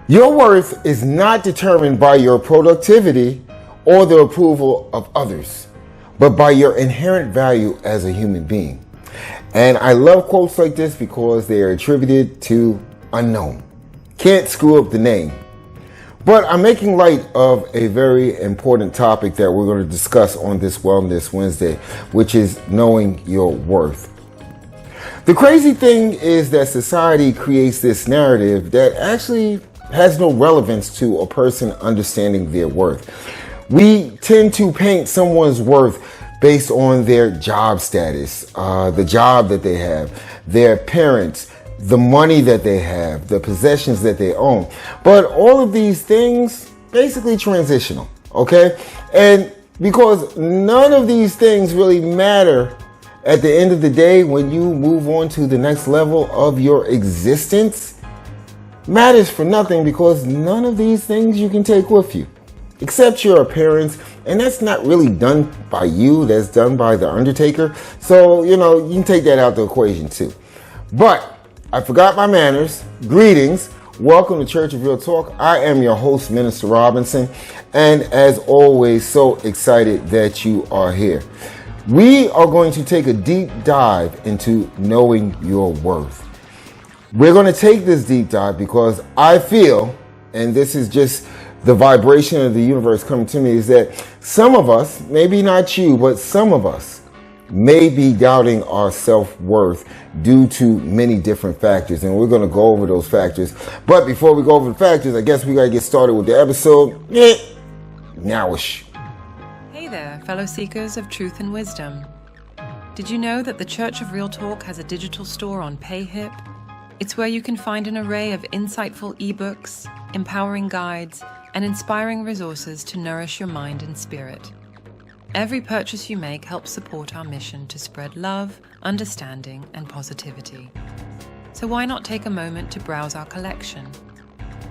Your worth is not determined by your productivity or the approval of others, but by your inherent value as a human being. And I love quotes like this because they are attributed to unknown. Can't screw up the name. But I'm making light of a very important topic that we're going to discuss on this Wellness Wednesday, which is knowing your worth. The crazy thing is that society creates this narrative that actually has no relevance to a person understanding their worth. We tend to paint someone's worth based on their job status, the job that they have, their parents, the money that they have, the possessions that they own. But all of these things basically transitional, okay? And because none of these things really matter at the end of the day when you move on to the next level of your existence, matters for nothing because none of these things you can take with you except your appearance, and that's not really done by you, that's done by the undertaker. So you can take that out the equation too. But I forgot my manners. Greetings, welcome to Church of Real Talk. I am your host, Minister Robinson, and as always, so excited that you are here. We are going to take a deep dive into knowing your worth. We're going to take this deep dive because I feel, and this is just the vibration of the universe coming to me, is that some of us, maybe not you, but some of us may be doubting our self-worth due to many different factors. And we're going to go over those factors. But before we go over the factors, I guess we got to get started with the episode. Nowish. Hey there, fellow seekers of truth and wisdom. Did you know that the Church of Real Talk has a digital store on PayHip? It's where you can find an array of insightful ebooks, empowering guides, and inspiring resources to nourish your mind and spirit. Every purchase you make helps support our mission to spread love, understanding, and positivity. So why not take a moment to browse our collection?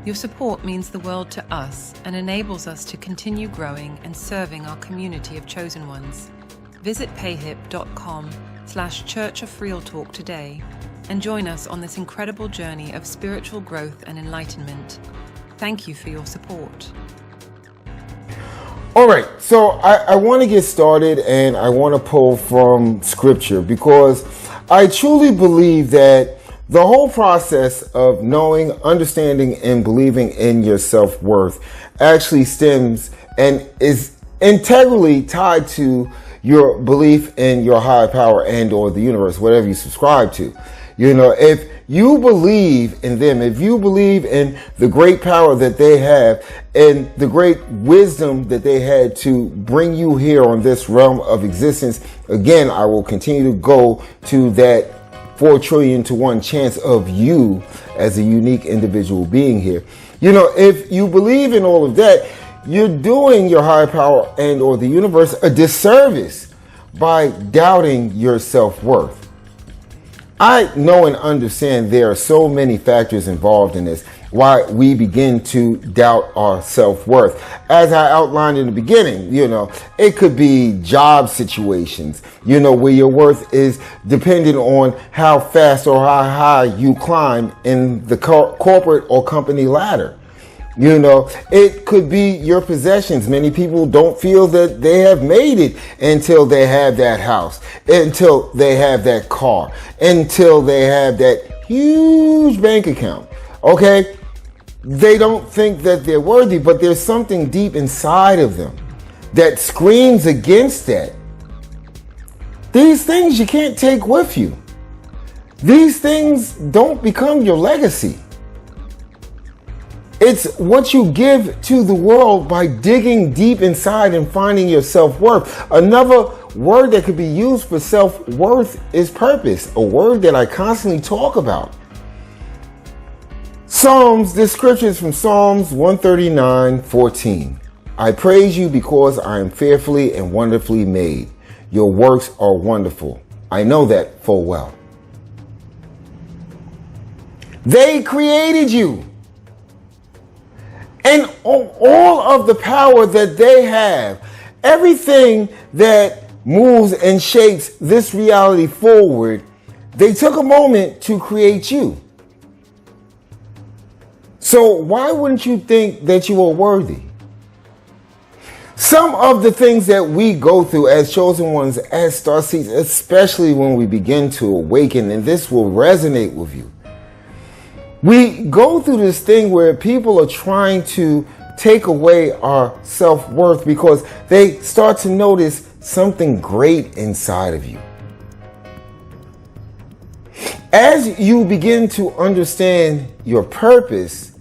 Your support means the world to us and enables us to continue growing and serving our community of chosen ones. Visit payhip.com/Church of Real Talk today and join us on this incredible journey of spiritual growth and enlightenment. Thank you for your support. All right, so I want to get started and I want to pull from scripture because I truly believe that the whole process of knowing, understanding, and believing in your self-worth actually stems and is integrally tied to your belief in your higher power and or the universe, whatever you subscribe to. If you believe in them, if you believe in the great power that they have and the great wisdom that they had to bring you here on this realm of existence, again, I will continue to go to that 4 trillion to 1 chance of you as a unique individual being here. If you believe in all of that, you're doing your higher power and or the universe a disservice by doubting your self-worth. I know and understand there are so many factors involved in this, why we begin to doubt our self-worth. As I outlined in the beginning, it could be job situations, where your worth is dependent on how fast or how high you climb in the corporate or company ladder. It could be your possessions. Many people don't feel that they have made it until they have that house, until they have that car, until they have that huge bank account. Okay? They don't think that they're worthy, but there's something deep inside of them that screams against that. These things you can't take with you. These things don't become your legacy. It's what you give to the world by digging deep inside and finding your self-worth. Another word that could be used for self-worth is purpose, a word that I constantly talk about. This scripture is from Psalms 139:14. I praise you because I am fearfully and wonderfully made. Your works are wonderful. I know that full well. They created you. And all of the power that they have, everything that moves and shapes this reality forward, they took a moment to create you. So why wouldn't you think that you are worthy? Some of the things that we go through as chosen ones, as starseeds, especially when we begin to awaken, and this will resonate with you. We go through this thing where people are trying to take away our self-worth because they start to notice something great inside of you. As you begin to understand your purpose,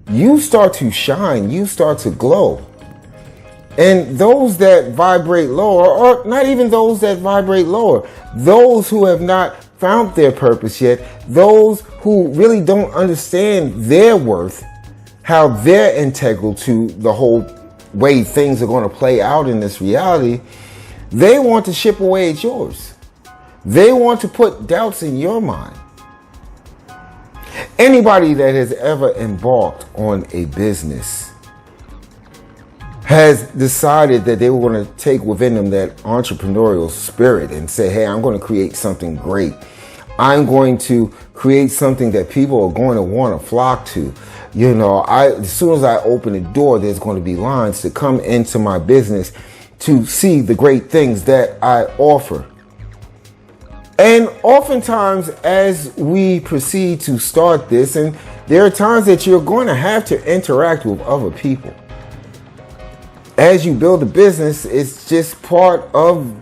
you start to shine, you start to glow. And those that vibrate lower, or not even those that vibrate lower, those who have not found their purpose yet, those who really don't understand their worth, how they're integral to the whole way things are going to play out in this reality, they want to chip away at yours. They want to put doubts in your mind. Anybody that has ever embarked on a business has decided that they were going to take within them that entrepreneurial spirit and say, hey, I'm going to create something great. I'm going to create something that people are going to want to flock to. You know, as soon as I open the door, there's going to be lines to come into my business to see the great things that I offer. And oftentimes as we proceed to start this, and there are times that you're going to have to interact with other people. As you build a business, it's just part of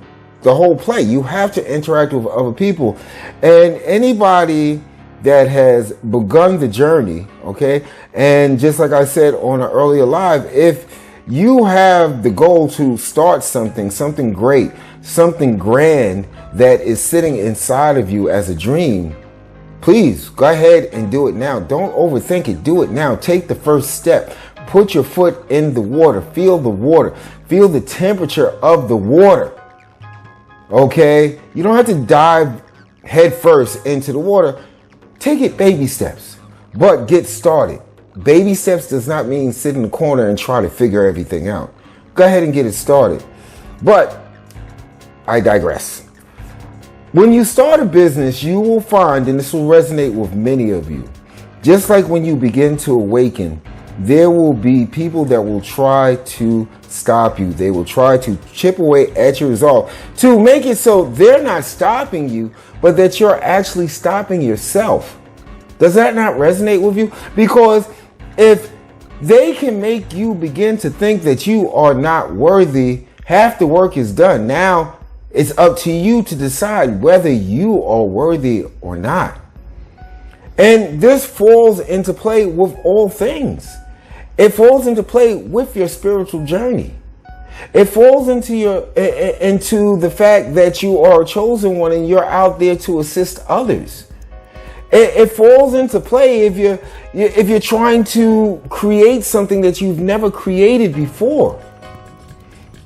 the whole play. You have to interact with other people. And anybody that has begun the journey, okay, and just like I said on an earlier live, if you have the goal to start something great, something grand that is sitting inside of you as a dream, please go ahead and do it now. Don't overthink it. Do it now. Take the first step. Put your foot in the water. Feel the water. Feel the temperature of the water. Okay? You don't have to dive head first into the water. Take it baby steps, but get started. Baby steps does not mean sit in the corner and try to figure everything out. Go ahead and get it started. But I digress. When you start a business, you will find, and this will resonate with many of you, just like when you begin to awaken, there will be people that will try to stop you. They will try to chip away at your resolve to make it so they're not stopping you, but that you're actually stopping yourself. Does that not resonate with you? Because if they can make you begin to think that you are not worthy, half the work is done. Now it's up to you to decide whether you are worthy or not. And this falls into play with all things. It falls into play with your spiritual journey. It falls into the fact that you are a chosen one and you're out there to assist others. It falls into play if you're trying to create something that you've never created before.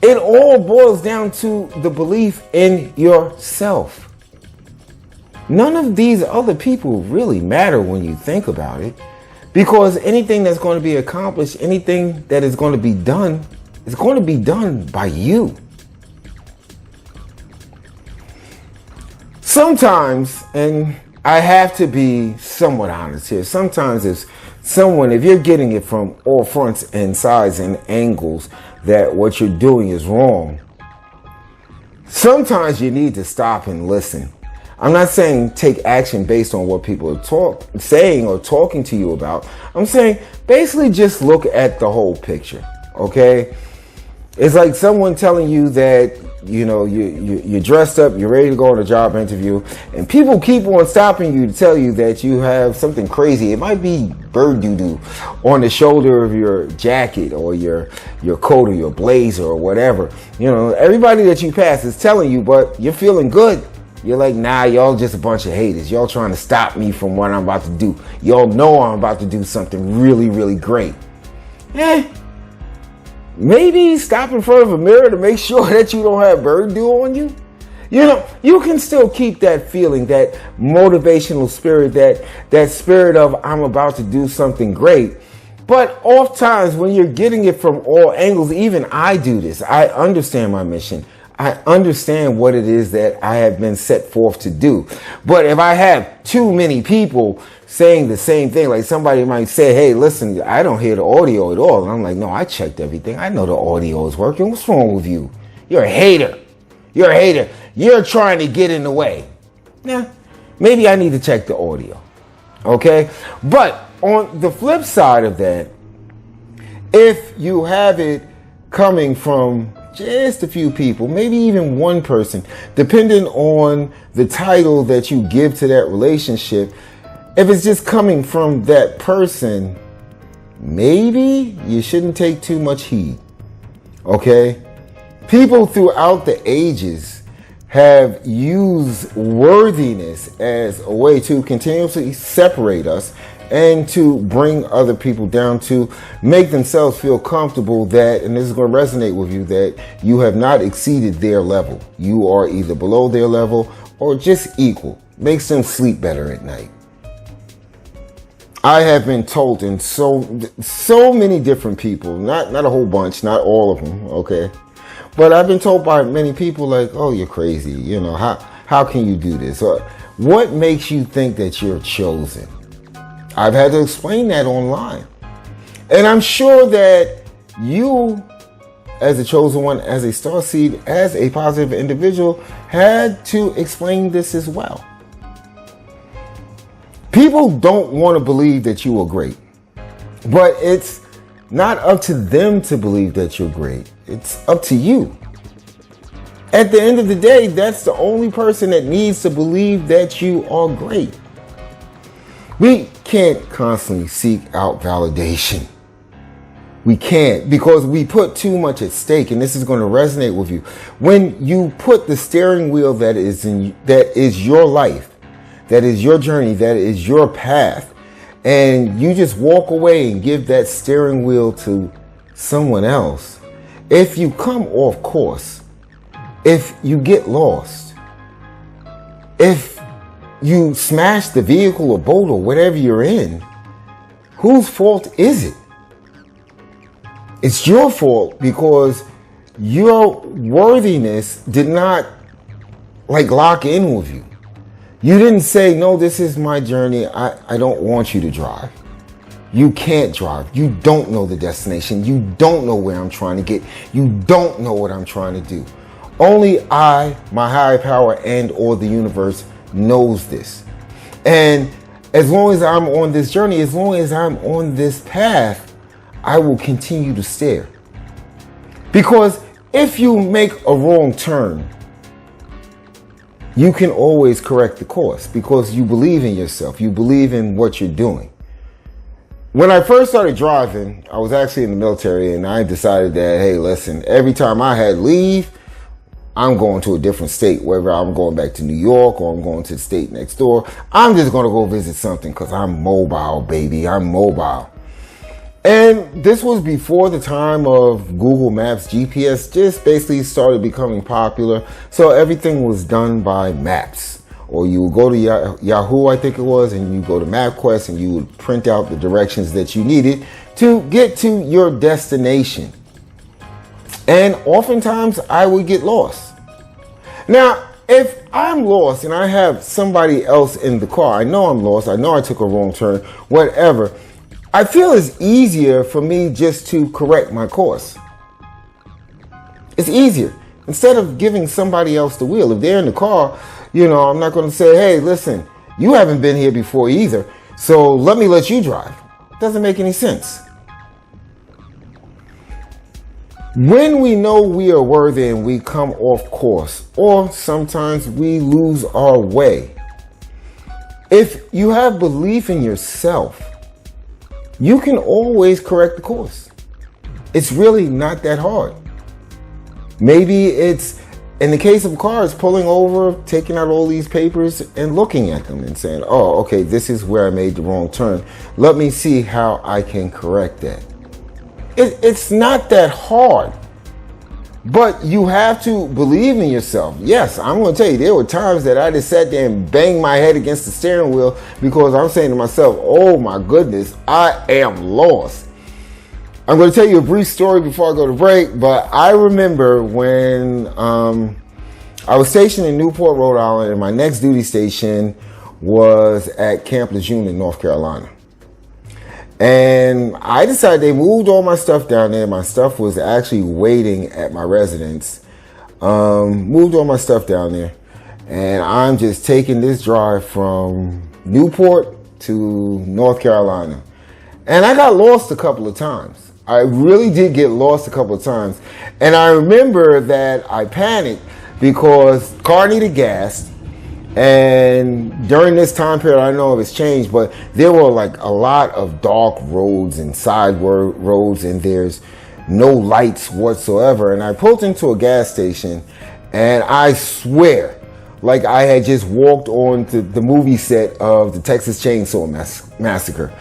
It all boils down to the belief in yourself. None of these other people really matter when you think about it. Because anything that's going to be accomplished, anything that is going to be done, is going to be done by you. Sometimes, and I have to be somewhat honest here, sometimes if you're getting it from all fronts and sides and angles that what you're doing is wrong, sometimes you need to stop and listen. I'm not saying take action based on what people are saying or talking to you about. I'm saying basically just look at the whole picture, okay? It's like someone telling you that, you know, you're dressed up, you're ready to go on a job interview, and people keep on stopping you to tell you that you have something crazy. It might be bird doo-doo on the shoulder of your jacket or your coat or your blazer or whatever. You know, everybody that you pass is telling you, but you're feeling good. You're like, nah, y'all just a bunch of haters. Y'all trying to stop me from what I'm about to do. Y'all know I'm about to do something really, really great. Maybe stop in front of a mirror to make sure that you don't have bird dew on you. You know, you can still keep that feeling, that motivational spirit, that spirit of I'm about to do something great. But oftentimes when you're getting it from all angles, even I do this. I understand my mission. I understand what it is that I have been set forth to do. But if I have too many people saying the same thing, like somebody might say, hey, listen, I don't hear the audio at all. And I'm like, no, I checked everything. I know the audio is working. What's wrong with you? You're a hater. You're a hater. You're trying to get in the way. Yeah, maybe I need to check the audio. Okay? But on the flip side of that, if you have it coming from just a few people, maybe even one person, depending on the title that you give to that relationship, if it's just coming from that person, maybe you shouldn't take too much heed. Okay? People throughout the ages have used worthiness as a way to continuously separate us and to bring other people down, to make themselves feel comfortable that, and this is going to resonate with you, that you have not exceeded their level. You are either below their level or just equal. Makes them sleep better at night. I have been told in so many different people, not a whole bunch, not all of them, okay? But I've been told by many people like, oh, you're crazy. You know, how can you do this? Or what makes you think that you're chosen? I've had to explain that online. And I'm sure that you, as a chosen one, as a starseed, as a positive individual, had to explain this as well. People don't want to believe that you are great. But it's not up to them to believe that you're great. It's up to you. At the end of the day, that's the only person that needs to believe that you are great. We can't constantly seek out validation. We can't, because we put too much at stake, and this is going to resonate with you. When you put the steering wheel that is your life, that is your journey, that is your path, and you just walk away and give that steering wheel to someone else, if you come off course, if you get lost, if you smash the vehicle or boat or whatever you're in, whose fault is it? It's your fault, because your worthiness did not lock in with you. You didn't say, no, this is my journey. I don't want you to drive. You can't drive. You don't know the destination. You don't know where I'm trying to get. You don't know what I'm trying to do. Only I, my higher power, and or the universe knows this. And as long as I'm on this journey, as long as I'm on this path, I will continue to stare. Because if you make a wrong turn, you can always correct the course, because you believe in yourself. You believe in what you're doing. When I first started driving, I was actually in the military, and I decided that, hey, listen, every time I had leave, I'm going to a different state, whether I'm going back to New York or I'm going to the state next door. I'm just going to go visit something, because I'm mobile, baby. I'm mobile. And this was before the time of Google Maps. GPS just basically started becoming popular. So everything was done by maps. Or you would go to Yahoo, I think it was, and you go to MapQuest, and you would print out the directions that you needed to get to your destination. And oftentimes I would get lost. Now, if I'm lost and I have somebody else in the car, I know I'm lost, I know I took a wrong turn, whatever, I feel it's easier for me just to correct my course. It's easier. Instead of giving somebody else the wheel. If they're in the car, I'm not going to say, hey, listen, you haven't been here before either, so let me let you drive. It doesn't make any sense. When we know we are worthy and we come off course, or sometimes we lose our way, if you have belief in yourself, you can always correct the course. It's really not that hard. Maybe it's, in the case of cars, pulling over, taking out all these papers and looking at them and saying, oh, okay, this is where I made the wrong turn. Let me see how I can correct that. It's not that hard. But you have to believe in yourself. Yes, I'm going to tell you, there were times that I just sat there and banged my head against the steering wheel, because I'm saying to myself, oh my goodness, I am lost. I'm going to tell you a brief story before I go to break, but I remember when I was stationed in Newport, Rhode Island, and my next duty station was at Camp Lejeune in North Carolina. And I decided they moved all my stuff down there. My stuff was actually waiting at my residence. Moved all my stuff down there. And I'm just taking this drive from Newport to North Carolina. And I got lost a couple of times. I really did get lost a couple of times. And I remember that I panicked because the car needed gas. And during this time period, I don't know if it's changed, but there were like a lot of dark roads and side roads, and there's no lights whatsoever. And I pulled into a gas station, and I swear, like I had just walked on to the movie set of the Texas Chainsaw Massacre.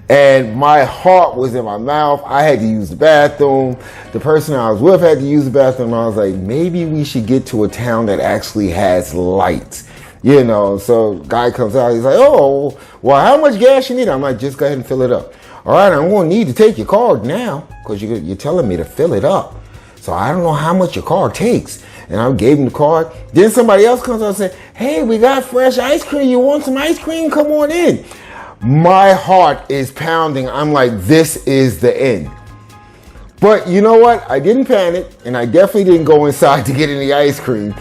And my heart was in my mouth. I had to use the bathroom. The person I was with had to use the bathroom. I was like, maybe we should get to a town that actually has lights. You know, so guy comes out, he's like, oh, well, how much gas you need? I'm like, just go ahead and fill it up. All right, I'm going to need to take your card now because you're telling me to fill it up. So I don't know how much your card takes. And I gave him the card. Then somebody else comes out and says, hey, we got fresh ice cream. You want some ice cream? Come on in. My heart is pounding. I'm like, this is the end. But you know what? I didn't panic, and I definitely didn't go inside to get any ice cream.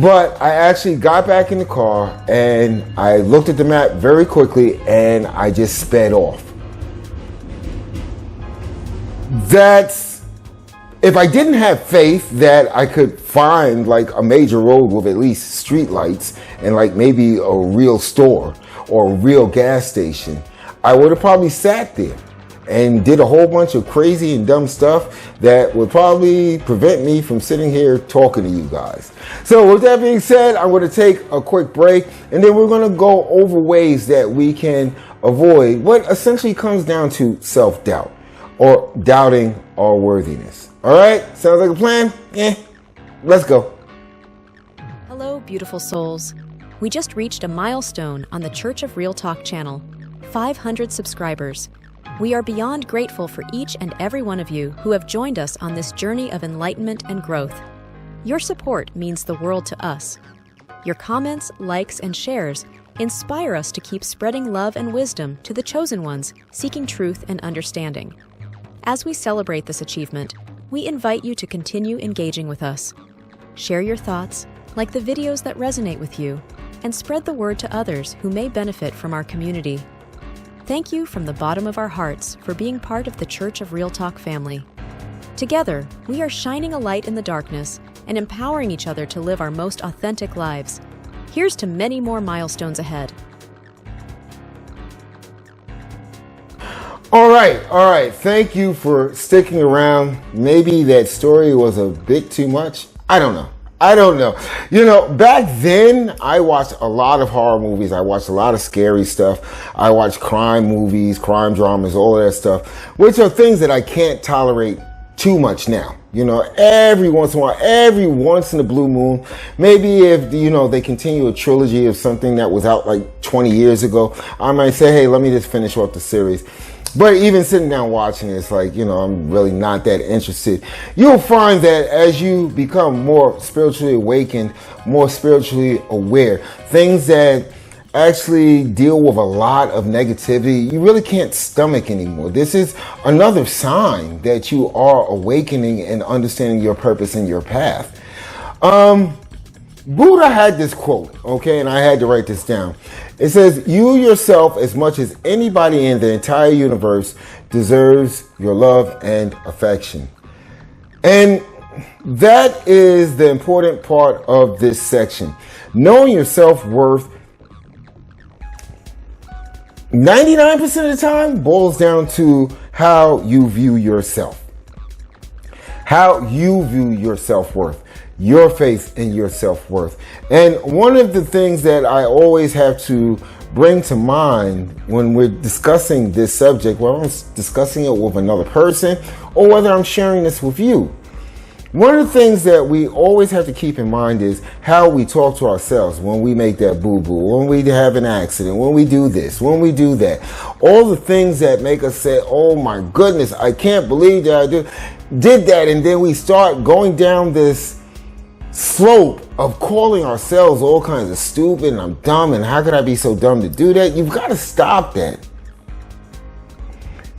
But I actually got back in the car, and I looked at the map very quickly, and I just sped off. That's, if I didn't have faith that I could find like a major road with at least street lights and like maybe a real store or a real gas station, I would have probably sat there and did a whole bunch of crazy and dumb stuff that would probably prevent me from sitting here talking to you guys. So with that being said, I'm going to take a quick break, and then we're going to go over ways that we can avoid what essentially comes down to self-doubt or doubting our worthiness. All right? Sounds like a plan? Yeah. Let's go. Hello, beautiful souls. We just reached a milestone on the Church of Real Talk channel, 500 subscribers. We are beyond grateful for each and every one of you who have joined us on this journey of enlightenment and growth. Your support means the world to us. Your comments, likes, and shares inspire us to keep spreading love and wisdom to the chosen ones seeking truth and understanding. As we celebrate this achievement, we invite you to continue engaging with us. Share your thoughts, like the videos that resonate with you, and spread the word to others who may benefit from our community. Thank you from the bottom of our hearts for being part of the Church of Real Talk family. Together, we are shining a light in the darkness and empowering each other to live our most authentic lives. Here's to many more milestones ahead. All right. Thank you for sticking around. Maybe that story was a bit too much. I don't know. You know, back then I watched a lot of horror movies. I watched a lot of scary stuff. I watched crime movies, crime dramas, all of that stuff, which are things that I can't tolerate too much now. You know, every once in a while, every once in a blue moon, maybe if, you know, they continue a trilogy of something that was out like 20 years ago, I might say, hey, let me just finish off the series. But even sitting down watching it, it's like, you know, I'm really not that interested. You'll find that as you become more spiritually awakened, more spiritually aware, things that actually deal with a lot of negativity, you really can't stomach anymore. This is another sign that you are awakening and understanding your purpose and your path. Buddha had this quote, okay, and I had to write this down. It says, you yourself, as much as anybody in the entire universe, deserves your love and affection. And that is the important part of this section. Knowing your self-worth 99% of the time boils down to how you view yourself. How you view your self-worth. Your faith in your self-worth. And one of the things that I always have to bring to mind when we're discussing this subject, whether I'm discussing it with another person or whether I'm sharing this with you, One of the things that we always have to keep in mind is how we talk to ourselves when we make that boo-boo, when we have an accident, when we do this, when we do that. All the things that make us say, oh my goodness, I can't believe that I did that. And then we start going down this slope of calling ourselves all kinds of stupid and I'm dumb and how could I be so dumb to do that? You've got to stop that.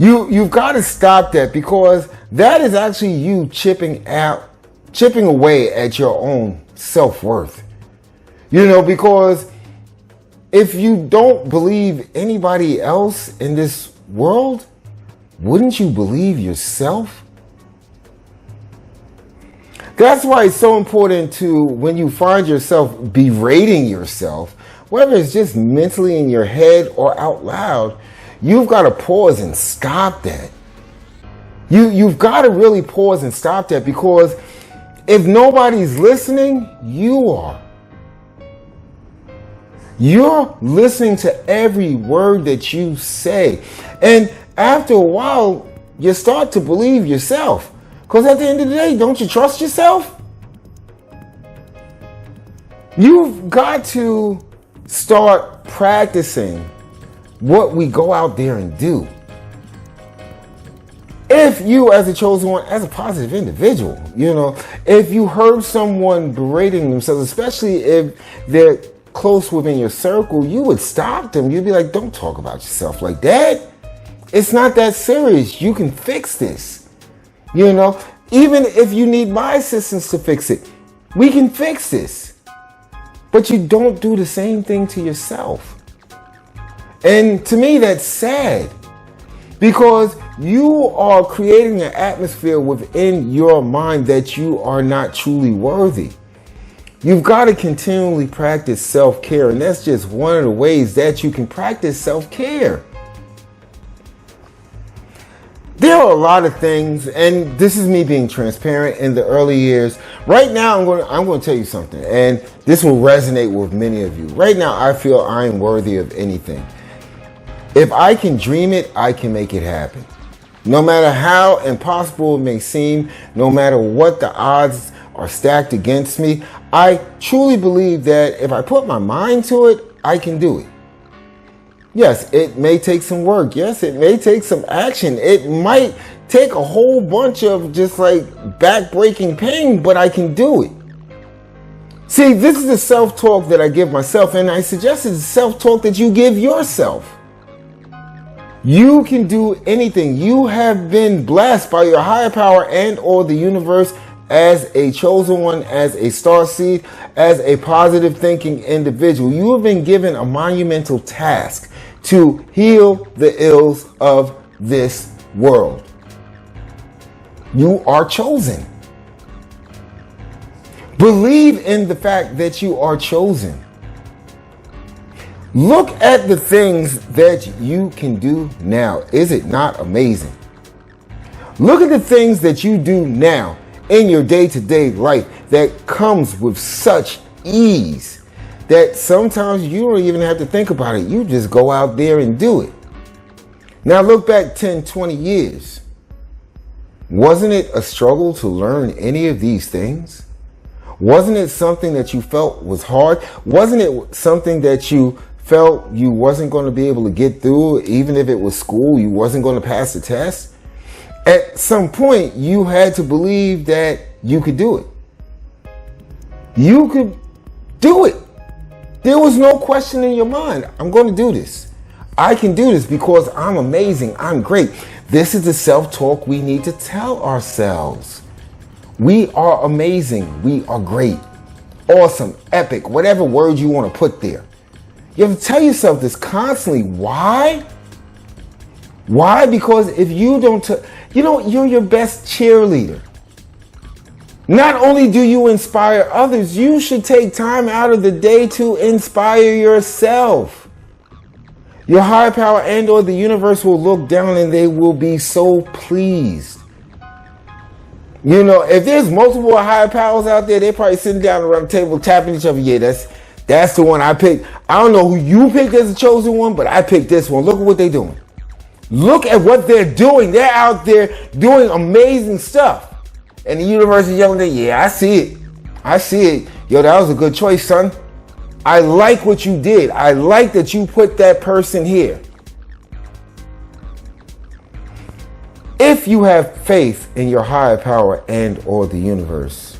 You've got to stop that, because that is actually you chipping away at your own self-worth. Because if you don't believe anybody else in this world, wouldn't you believe yourself? That's why it's so important to, when you find yourself berating yourself, whether it's just mentally in your head or out loud, you've got to pause and stop that. You've got to really pause and stop that, because if nobody's listening, you are. You're listening to every word that you say. And after a while, you start to believe yourself. Because at the end of the day, don't you trust yourself? You've got to start practicing what we go out there and do. If you, as a chosen one, as a positive individual, if you heard someone berating themselves, especially if they're close within your circle, you would stop them. You'd be like, don't talk about yourself like that. It's not that serious. You can fix this. Even if you need my assistance to fix it, we can fix this. But you don't do the same thing to yourself. And to me, that's sad, because you are creating an atmosphere within your mind that you are not truly worthy. You've got to continually practice self-care, and that's just one of the ways that you can practice self-care. There are a lot of things, and this is me being transparent in the early years. Right now, I'm going to tell you something, and this will resonate with many of you. Right now, I feel I am worthy of anything. If I can dream it, I can make it happen. No matter how impossible it may seem, no matter what the odds are stacked against me, I truly believe that if I put my mind to it, I can do it. Yes, it may take some work. Yes, it may take some action. It might take a whole bunch of just like back-breaking pain, but I can do it. See, this is the self-talk that I give myself, and I suggest it's the self-talk that you give yourself. You can do anything. You have been blessed by your higher power and or the universe as a chosen one, as a star seed, as a positive thinking individual. You have been given a monumental task to heal the ills of this world. You are chosen. Believe in the fact that you are chosen. Look at the things that you can do now. Is it not amazing? Look at the things that you do now in your day-to-day life that comes with such ease that sometimes you don't even have to think about it. You just go out there and do it. Now look back 10, 20 years. Wasn't it a struggle to learn any of these things? Wasn't it something that you felt was hard? Wasn't it something that you felt you wasn't going to be able to get through? Even if it was school, you wasn't going to pass the test? At some point, you had to believe that you could do it. You could do it. There was no question in your mind. I'm going to do this. I can do this because I'm amazing. I'm great. This is the self-talk we need to tell ourselves. We are amazing. We are great. Awesome. Epic. Whatever word you want to put there. You have to tell yourself this constantly. Why? Why? Because if you don't, you're your best cheerleader. Not only do you inspire others, you should take time out of the day to inspire yourself. Your higher power and or the universe will look down and they will be so pleased. If there's multiple higher powers out there, they're probably sitting down around the table tapping each other. Yeah, that's the one I picked. I don't know who you picked as a chosen one, but I picked this one. Look at what they're doing. Look at what they're doing. They're out there doing amazing stuff. And the universe is yelling at you. Yeah, I see it. I see it. Yo, that was a good choice, son. I like what you did. I like that you put that person here. If you have faith in your higher power and or the universe,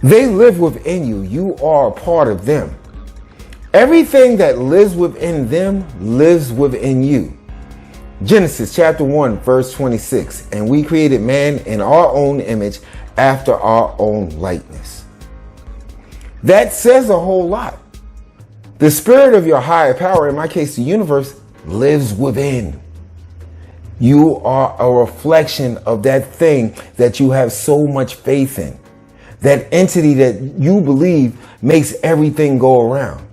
they live within you. You are a part of them. Everything that lives within them lives within you. Genesis chapter 1, verse 26. And we created man in our own image after our own likeness. That says a whole lot. The spirit of your higher power, in my case, the universe, lives within. You are a reflection of that thing that you have so much faith in. That entity that you believe makes everything go around.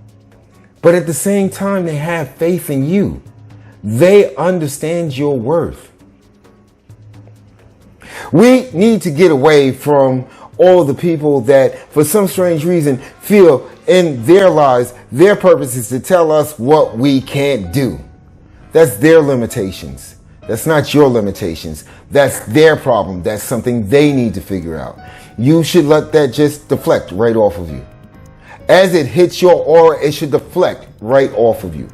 But at the same time, they have faith in you. They understand your worth. We need to get away from all the people that, for some strange reason, feel in their lives, their purpose is to tell us what we can't do. That's their limitations. That's not your limitations. That's their problem. That's something they need to figure out. You should let that just deflect right off of you. As it hits your aura, it should deflect right off of you.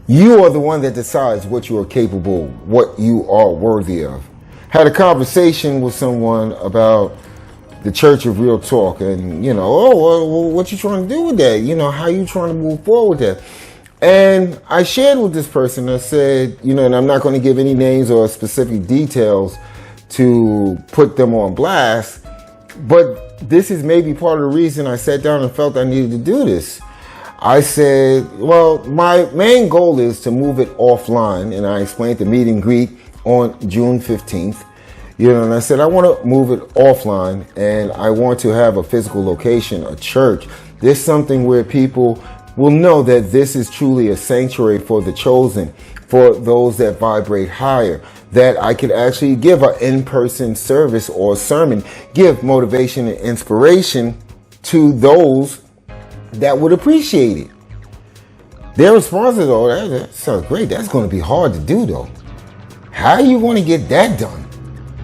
You are the one that decides what you are capable, what you are worthy of. Had a conversation with someone about the Church of Real Talk and, what you trying to do with that? How you trying to move forward with that? And I shared with this person, I said, and I'm not going to give any names or specific details to put them on blast, but this is maybe part of the reason I sat down and felt I needed to do this. I said, well, my main goal is to move it offline, and I explained the meet and greet on June 15th. And I said, I want to move it offline, and I want to have a physical location, a church. There's something where people will know that this is truly a sanctuary for the chosen, for those that vibrate higher, that I could actually give an in-person service or sermon, give motivation and inspiration to those that would appreciate it. Their response is, oh, that sounds great. That's going to be hard to do, though. How are you going to get that done?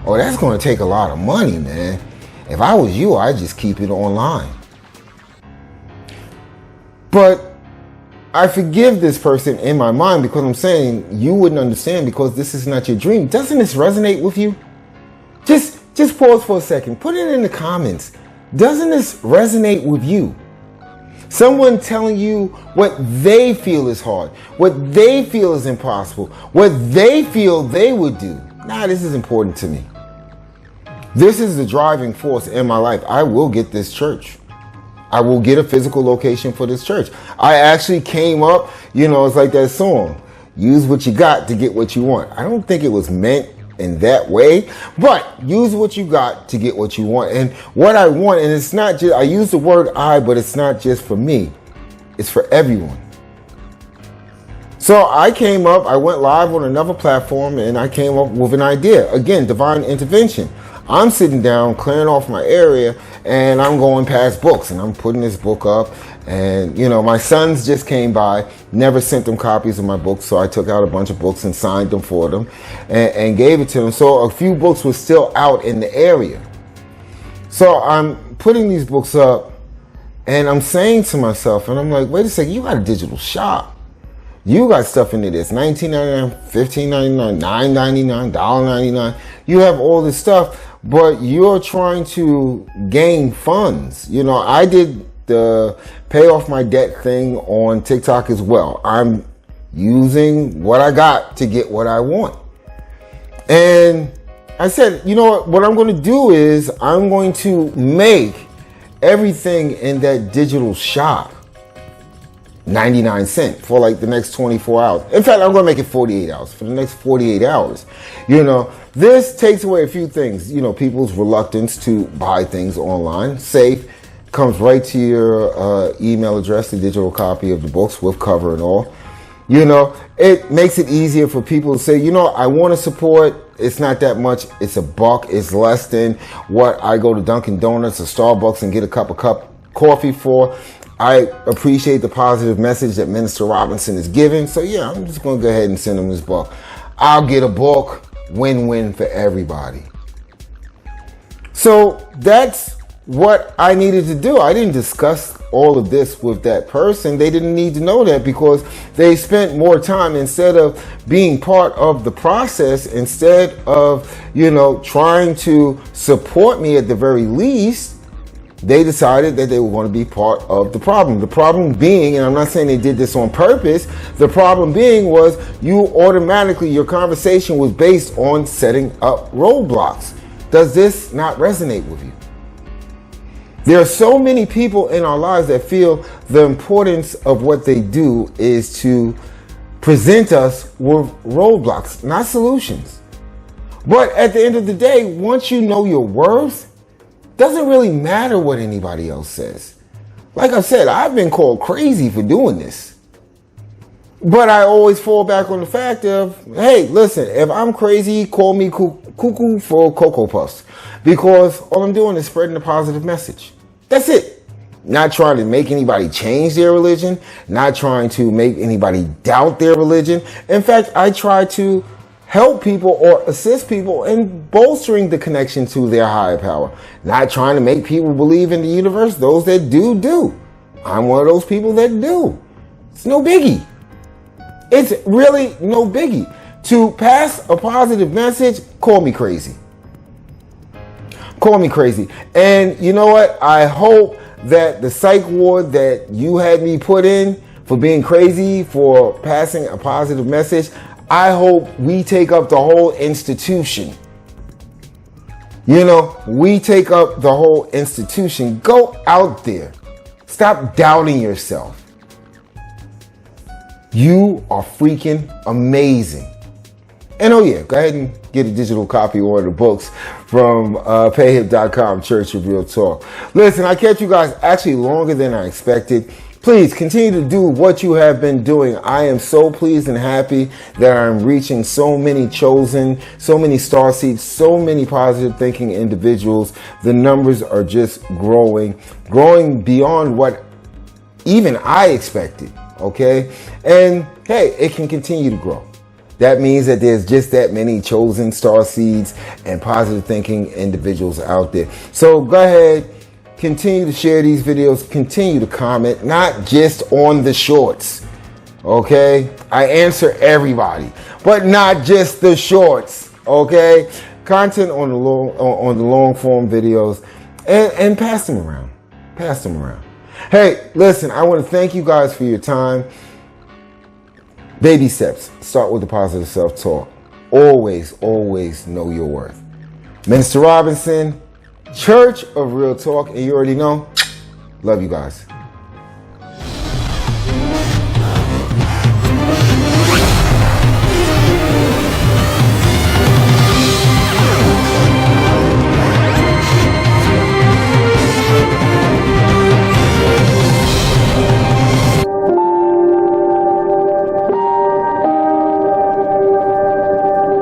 Oh, that's going to take a lot of money, man. If I was you, I'd just keep it online. But I forgive this person in my mind because I'm saying you wouldn't understand because this is not your dream. Doesn't this resonate with you? Just pause for a second. Put it in the comments. Doesn't this resonate with you? Someone telling you what they feel is hard, what they feel is impossible, what they feel they would do. Nah, this is important to me. This is the driving force in my life. I will get this church. I will get a physical location for this church. I actually came up, it's like that song, use what you got to get what you want. I don't think it was meant in that way, but use what you got to get what you want. And what I want, and it's not just, I use the word I, but it's not just for me. It's for everyone. So I went live on another platform and I came up with an idea. Again, divine intervention. I'm sitting down, clearing off my area, and I'm going past books, and I'm putting this book up. And, my sons just came by, never sent them copies of my books, so I took out a bunch of books and signed them for them and gave it to them. So a few books were still out in the area. So I'm putting these books up, and I'm saying to myself, and I'm like, wait a second, you got a digital shop. You got stuff into this, $19.99, $15.99, $9.99, $1.99. You have all this stuff, but you're trying to gain funds. I did the pay off my debt thing on TikTok as well. I'm using what I got to get what I want. And I said, what I'm going to do is I'm going to make everything in that digital shop 99 cents for like the next 24 hours. In fact, I'm going to make it 48 hours for the next 48 hours. This takes away a few things, people's reluctance to buy things online. Safe, comes right to your email address, the digital copy of the books with cover and all. It makes it easier for people to say, I want to support. It's not that much. It's $1. It's less than what I go to Dunkin' Donuts or Starbucks and get a cup of coffee for. I appreciate the positive message that Minister Robinson is giving. So yeah, I'm just going to go ahead and send him this book. I'll get a book win-win for everybody. So that's what I needed to do. I didn't discuss all of this with that person. They didn't need to know that because they spent more time, instead of being part of the process, instead of, trying to support me at the very least, they decided that they were going to be part of the problem. The problem being, and I'm not saying they did this on purpose, the problem being was your conversation was based on setting up roadblocks. Does this not resonate with you? There are so many people in our lives that feel the importance of what they do is to present us with roadblocks, not solutions. But at the end of the day, once you know your worth, doesn't really matter what anybody else says. Like I said, I've been called crazy for doing this. But I always fall back on the fact of, hey, listen, if I'm crazy, call me cuckoo for Cocoa Puffs. Because all I'm doing is spreading a positive message. That's it. Not trying to make anybody change their religion. Not trying to make anybody doubt their religion. In fact, I try to help people or assist people in bolstering the connection to their higher power. Not trying to make people believe in the universe. Those that do. I'm one of those people that do. It's no biggie. It's really no biggie. To pass a positive message, call me crazy. Call me crazy. And you know what? I hope that the psych ward that you had me put in for being crazy, for passing a positive message, I hope we take up the whole institution. We take up the whole institution. Go out there. Stop doubting yourself. You are freaking amazing. And oh yeah, go ahead and get a digital copy or the books from payhip.com, Church of Real Talk. Listen, I kept you guys actually longer than I expected. Please continue to do what you have been doing. I am so pleased and happy that I'm reaching so many chosen, so many star seeds, so many positive thinking individuals. The numbers are just growing beyond what even I expected. Okay. And hey, it can continue to grow. That means that there's just that many chosen star seeds and positive thinking individuals out there. So go ahead. Continue to share these videos, continue to comment, not just on the shorts, okay? I answer everybody, but not just the shorts, okay? Content on the long form videos, and pass them around, Hey, listen, I want to thank you guys for your time. Baby steps, start with the positive self-talk. Always know your worth. Minister Robinson, Church of Real Talk, and you already know, love you guys.